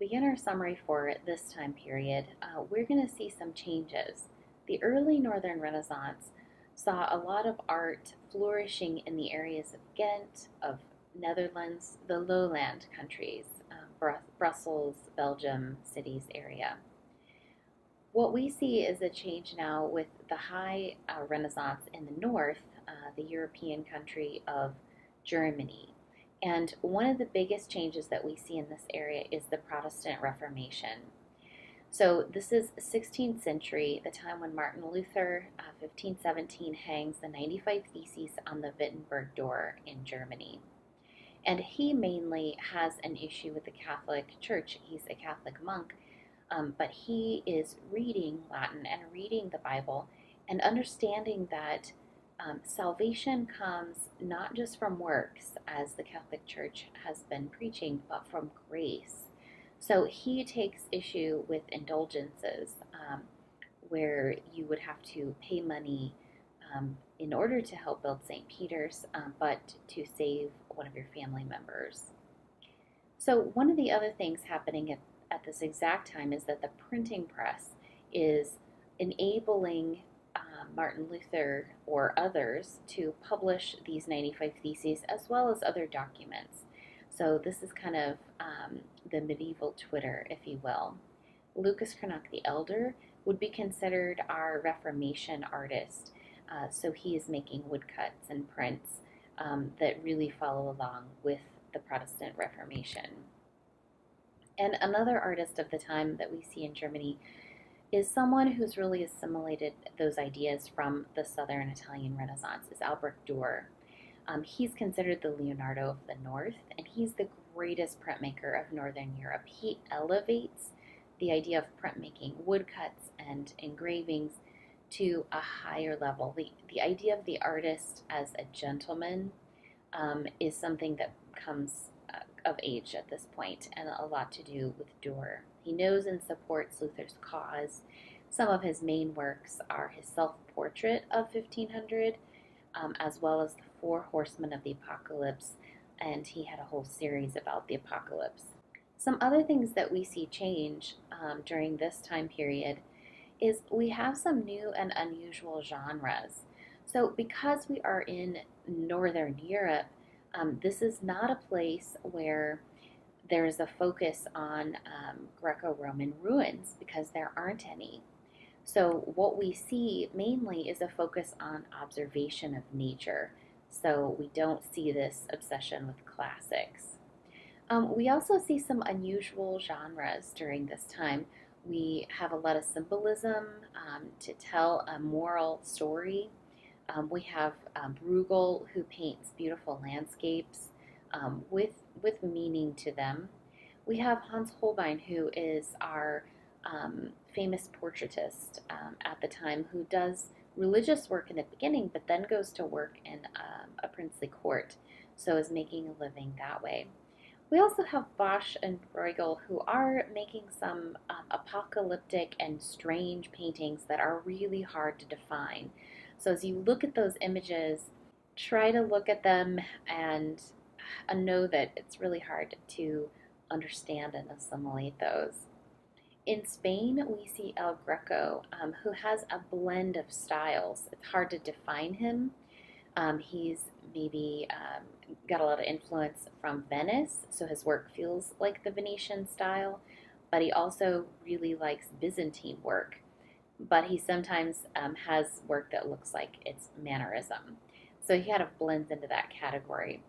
beginner summary for this time period, we're going to see some changes. The early Northern Renaissance saw a lot of art flourishing in the areas of Ghent, of Netherlands, the lowland countries, Brussels, Belgium, cities area. What we see is a change now with the high Renaissance in the north, the European country of Germany. And one of the biggest changes that we see in this area is the Protestant Reformation. So this is 16th century, the time when Martin Luther, 1517, hangs the 95 Theses on the Wittenberg door in Germany. And he mainly has an issue with the Catholic Church. He's a Catholic monk, but he is reading Latin and reading the Bible and understanding that salvation comes not just from works, as the Catholic Church has been preaching, but from grace. So he takes issue with indulgences, where you would have to pay money in order to help build St. Peter's, but to save one of your family members. So one of the other things happening at this exact time is that the printing press is enabling Martin Luther or others to publish these 95 Theses as well as other documents. So this is kind of the medieval Twitter, if you will. Lucas Cranach the Elder would be considered our Reformation artist. So he is making woodcuts and prints that really follow along with the Protestant Reformation. And another artist of the time that we see in Germany is someone who's really assimilated those ideas from the Southern Italian Renaissance, is Albrecht Dürer. He's considered the Leonardo of the North, and he's the greatest printmaker of Northern Europe. He elevates the idea of printmaking, woodcuts, and engravings to a higher level. The idea of the artist as a gentleman is something that comes of age at this point, and a lot to do with Dürer. He knows and supports Luther's cause. Some of his main works are his self-portrait of 1500, as well as the Four Horsemen of the Apocalypse, and he had a whole series about the apocalypse. Some other things that we see change during this time period is we have some new and unusual genres. So because we are in Northern Europe, this is not a place where there's a focus on Greco-Roman ruins, because there aren't any. So what we see mainly is a focus on observation of nature. So we don't see this obsession with classics. We also see some unusual genres during this time. We have a lot of symbolism to tell a moral story. We have Bruegel, who paints beautiful landscapes with meaning to them. We have Hans Holbein, who is our famous portraitist at the time, who does religious work in the beginning, but then goes to work in a princely court, so is making a living that way. We also have Bosch and Bruegel, who are making some apocalyptic and strange paintings that are really hard to define. So as you look at those images, try to look at them and know that it's really hard to understand and assimilate those. In Spain, we see El Greco, who has a blend of styles. It's hard to define him. He's maybe got a lot of influence from Venice, so his work feels like the Venetian style, but he also really likes Byzantine work. But he sometimes has work that looks like it's Mannerism. So he kind of blends into that category.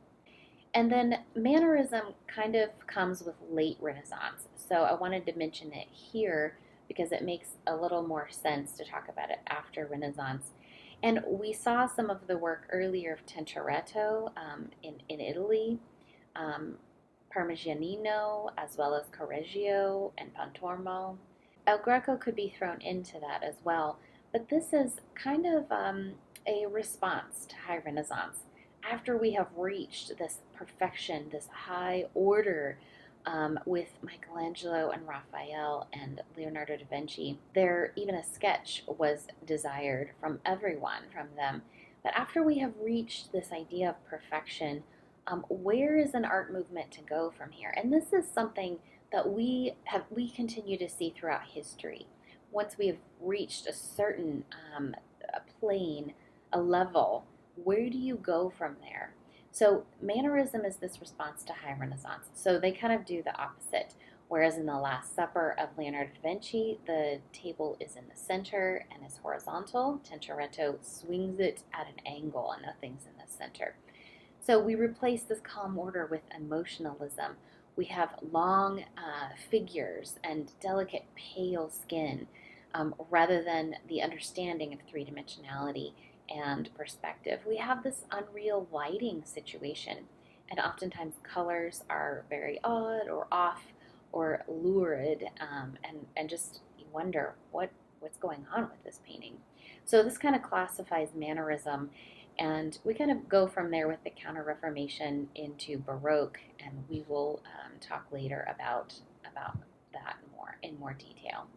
And then Mannerism kind of comes with late Renaissance. So I wanted to mention it here because it makes a little more sense to talk about it after Renaissance. And we saw some of the work earlier of Tintoretto in Italy, Parmigianino, as well as Correggio and Pontormo. El Greco could be thrown into that as well, but this is kind of a response to High Renaissance. After we have reached this perfection, this high order with Michelangelo and Raphael and Leonardo da Vinci, even a sketch was desired from everyone, from them. But after we have reached this idea of perfection, where is an art movement to go from here? And this is something that we continue to see throughout history. Once we have reached a certain a plane, a level, where do you go from there? So mannerism is this response to high Renaissance. So they kind of do the opposite. Whereas in the Last Supper of Leonardo da Vinci, the table is in the center and is horizontal, Tintoretto swings it at an angle and nothing's in the center. So we replace this calm order with emotionalism. We have long figures and delicate, pale skin rather than the understanding of three dimensionality and perspective. We have this unreal lighting situation, and oftentimes colors are very odd or off or lurid, and just you wonder what's going on with this painting. So this kind of classifies mannerism, and we kind of go from there with the Counter Reformation into Baroque, and we will talk later about that more in more detail.